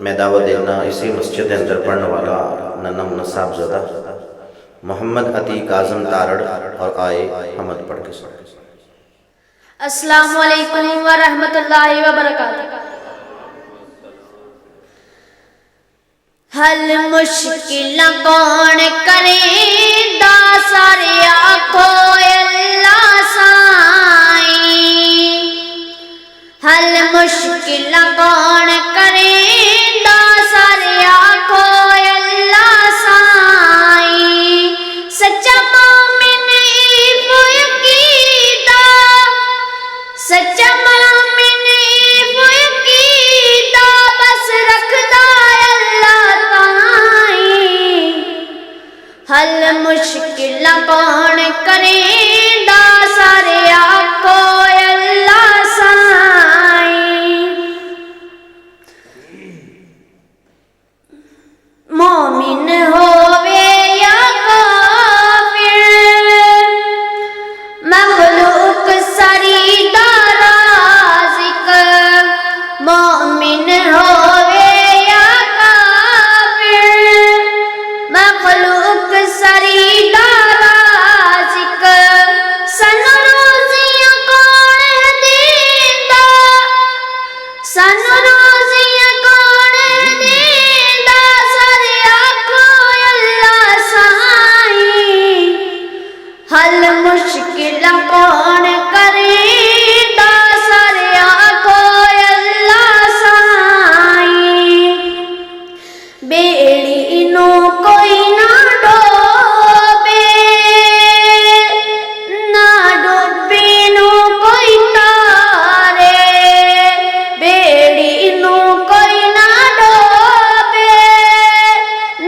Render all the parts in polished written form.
मैं दावत देना इसी मस्जिद के अंदर पढ़ने वाला नन्ना मुन्ना साहबजादा मोहम्मद अतीक आजम तारड़ और आए हमद पढ़ के सुन। अस्सलामु अलैकुम व रहमतुल्लाहि व बरकातुहू। हल मुश्किल कौन करेंदा सारे आखो अल्लाह साईं। हल मुश्किल कौन करेंदा सारे आखो अल्लाह साईं। सच्चा मोमिन इल्म यकीदा, सच्चा मोमिन इल्म यकीदा बस रखदा अल्लाह ताईं। हल मुश्किल कौन करेंदा सारे आखो अल्लाह साईं। मोमिन होवे या काफिर, मखलूक सारी दा राज़िक। मोमिन होवे या काफिर, मखलूक सारी दा राज़िक। सानू रोज़ियां कौन देंदा, सानू रोज़ियां कौन देंदा सारे आखो अल्लाह साईं। हल मुश्किल कौन करेंदा सारे आखो अल्लाह साईं। बेड़ी नू कोई ना डोबे, ना डूबे नू कोई तारे। बेड़ी नू कोई ना डोबे,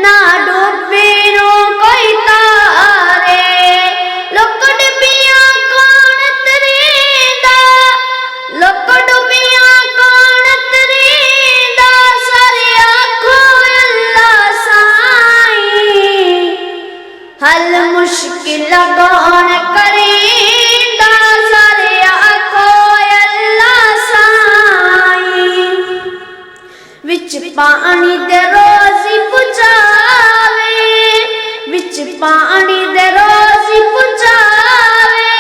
ना डूबे नू कोई तारे। लोक डुबियां कौन तरेंदा, लोक डुबियां कौन तरेंदा सारे आखो अल्लाह साईं। हल मुश्किल कौन करेंदा सारे आखो अल्लाह साईं। विच पानी दे रोज़ी पुजावे, विच पानी दे रोज़ी पुजावे।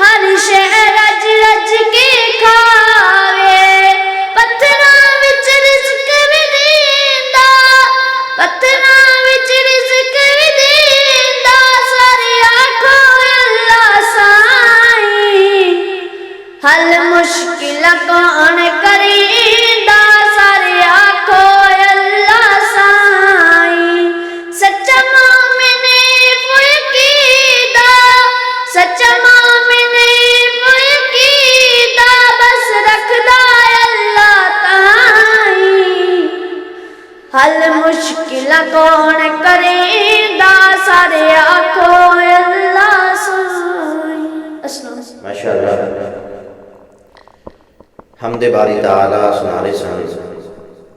हर शह रज रज के खावे, पत्थरां विच रिज़्क भी देंदा, पत्थरां विच रिज़्क भी देंदा सारे आखो अल्लाह साईं। हल मुश्किल कौन करेंदा सारे आखो अल्लाह साईं। सच्चा मोमिन इल्म यकीदा, सच्चा मोमिन इल्म यकीदा बस रखदा अल्लाह ताईं। हल मुश्किल कौन करेंदा सारे आखो अल्लाह साईं। अस्सलाम। माशाअल्लाह हमदे बारी ताला सुनारे सन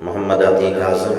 मोहम्मद अतीक आजम